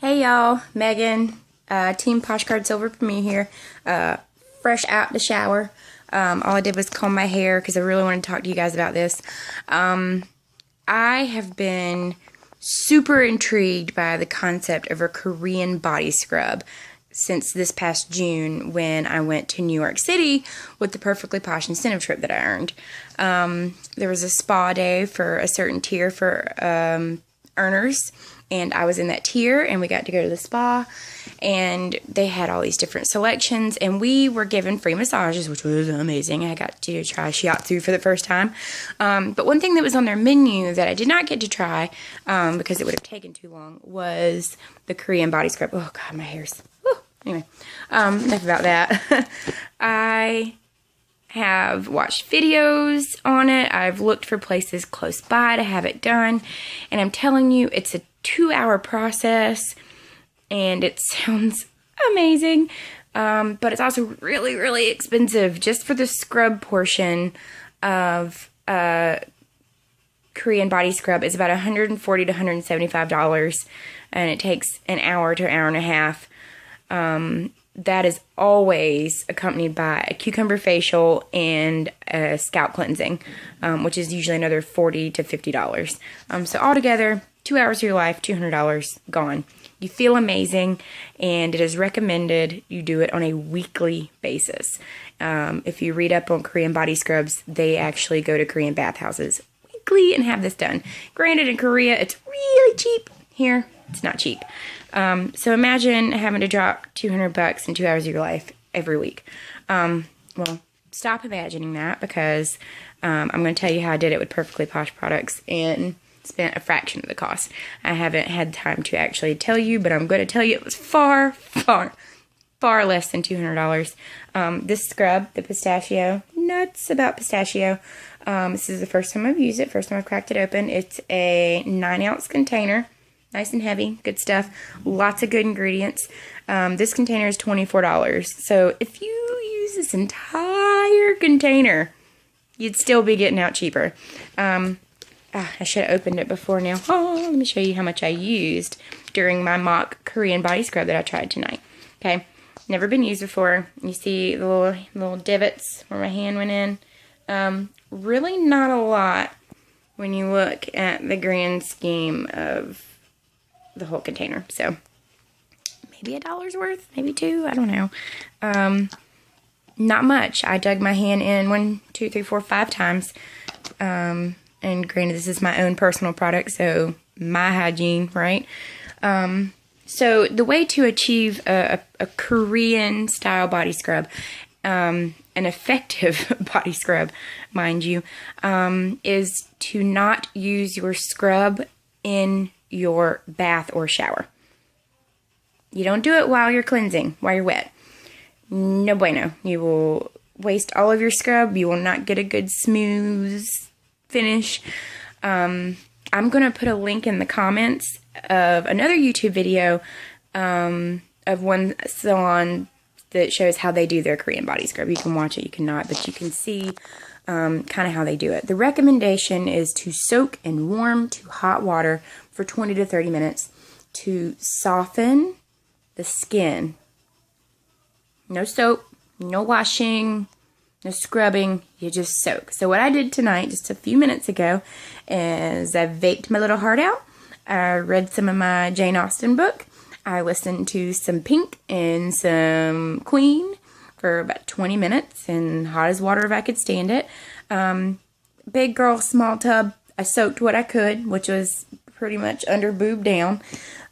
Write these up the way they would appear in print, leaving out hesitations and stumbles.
Hey y'all, Megan, Team POSHGUARD Silver for me here, fresh out the shower. All I did was comb my hair because I really wanted to talk to you guys about this. I have been super intrigued by the concept of a Korean body scrub since this past June when I went to New York City with the Perfectly Posh incentive trip that I earned. There was a spa day for a certain tier for earners, and I was in that tier, and we got to go to the spa, and they had all these different selections, and we were given free massages, which was amazing. I got to try shiatsu for the first time, but one thing that was on their menu that I did not get to try because it would have taken too long was the Korean body scrub. Oh god, my hair's... Whew. Anyway, enough about that. I have watched videos on it. I've looked for places close by to have it done, and I'm telling you, it's a 2-hour process, and it sounds amazing, but it's also really, really expensive just for the scrub portion of Korean body scrub. It's about $140 to $175, and it takes an hour to an hour and a half. That is always accompanied by a cucumber facial and a scalp cleansing, which is usually another $40 to $50. So altogether, 2 hours of your life, $200 gone. You feel amazing, and it is recommended you do it on a weekly basis. If you read up on Korean body scrubs, they actually go to Korean bathhouses weekly and have this done. Granted, in Korea, it's really cheap. Here, it's not cheap. So imagine having to drop $200 in 2 hours of your life every week. Well, stop imagining that, because I'm going to tell you how I did it with Perfectly Posh products and spent a fraction of the cost. I haven't had time to actually tell you, but I'm going to tell you it was far, far, far less than $200. This scrub, the pistachio, nuts about pistachio. This is the first time I've used it, first time I've cracked it open. It's a 9-ounce container. Nice and heavy, good stuff. Lots of good ingredients. This container is $24. So if you use this entire container, you'd still be getting out cheaper. I should have opened it before now. Oh, let me show you how much I used during my mock Korean body scrub that I tried tonight. Okay, never been used before. You see the little divots where my hand went in. Really not a lot when you look at the grand scheme of the whole container. So maybe $1's worth, maybe $2, I don't know. Not much. I dug my hand in 1, 2, 3, 4, 5 times. And granted, this is my own personal product, so my hygiene, right? So the way to achieve a Korean style body scrub, an effective body scrub, mind you, is to not use your scrub in your bath or shower. You don't do it while you're cleansing, while you're wet. No bueno. You will waste all of your scrub. You will not get a good smooth finish. I'm going to put a link in the comments of another YouTube video of one salon that shows how they do their Korean body scrub. You can watch it, you cannot, but you can see kind of how they do it. The recommendation is to soak in warm to hot water for 20 to 30 minutes to soften the skin. No soap, no washing, no scrubbing, you just soak. So what I did tonight, just a few minutes ago, is I vaped my little heart out. I read some of my Jane Austen book. I listened to some Pink and some Queen for about 20 minutes, and hot as water if I could stand it. Big girl, small tub. I soaked what I could, which was pretty much under boob down,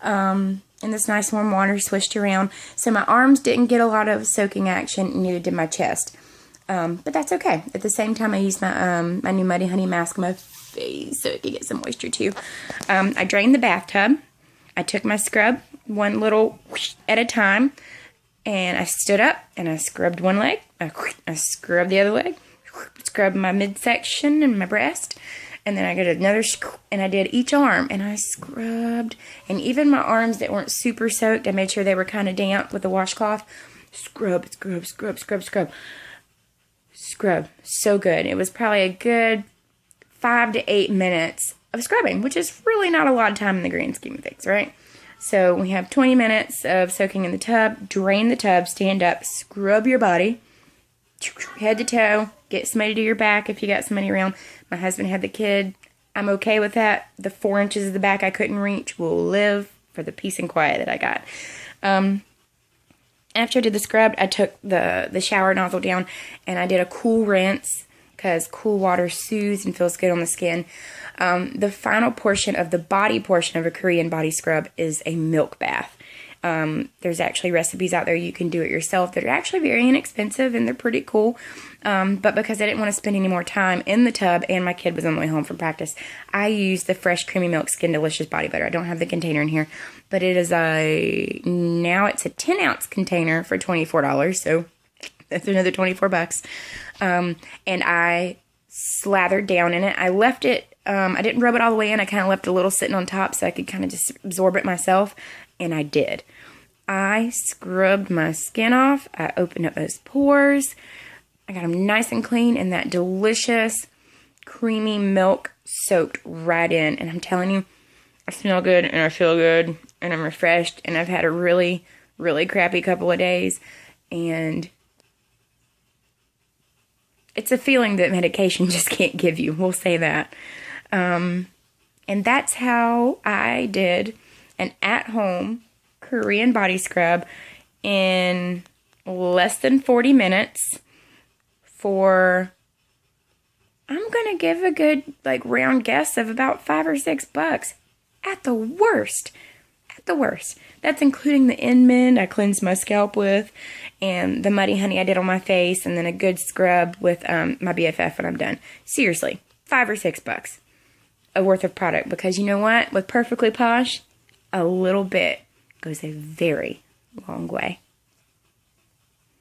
in this nice warm water, swished around. So my arms didn't get a lot of soaking action, neither did my chest. But that's okay. At the same time, I used my my new Muddy Honey mask on my face so it could get some moisture too. I drained the bathtub. I took my scrub one little whoosh at a time, and I stood up and I scrubbed one leg. I scrubbed the other leg. Scrubbed my midsection and my breast. And then I got another, and I did each arm, and I scrubbed. And even my arms that weren't super soaked, I made sure they were kind of damp with a washcloth. Scrub, scrub, scrub, scrub, scrub. Scrub. So good. It was probably a good 5 to 8 minutes of scrubbing, which is really not a lot of time in the grand scheme of things, right? So we have 20 minutes of soaking in the tub. Drain the tub, stand up, scrub your body, head to toe. Get somebody to your back if you got somebody around. My husband had the kid. I'm okay with that. The 4 inches of the back I couldn't reach will live for the peace and quiet that I got. After I did the scrub, I took the shower nozzle down and I did a cool rinse because cool water soothes and feels good on the skin. The final portion of the body portion of a Korean body scrub is a milk bath. There's actually recipes out there you can do it yourself that are actually very inexpensive and they're pretty cool. But because I didn't want to spend any more time in the tub and my kid was on the way home from practice, I used the Fresh Creamy Milk Skin Delicious Body Butter. I don't have the container in here, but it is now it's a 10-ounce container for $24, so that's another 24 bucks. And I slathered down in it. I left it, I didn't rub it all the way in. I kind of left a little sitting on top so I could kind of just absorb it myself, and I did. I scrubbed my skin off. I opened up those pores. I got them nice and clean, and that delicious, creamy milk soaked right in. And I'm telling you, I smell good, and I feel good, and I'm refreshed, and I've had a really, really crappy couple of days, and it's a feeling that medication just can't give you. We'll say that. And that's how I did an at-home Korean body scrub in less than 40 minutes for, I'm going to give a good, round guess of about $5 or $6 at the worst. At the worst. That's including the in-mend I cleansed my scalp with, and the Muddy Honey I did on my face, and then a good scrub with my BFF when I'm done. Seriously, $5 or $6 worth of product, because you know what? With Perfectly Posh, a little bit goes a very long way.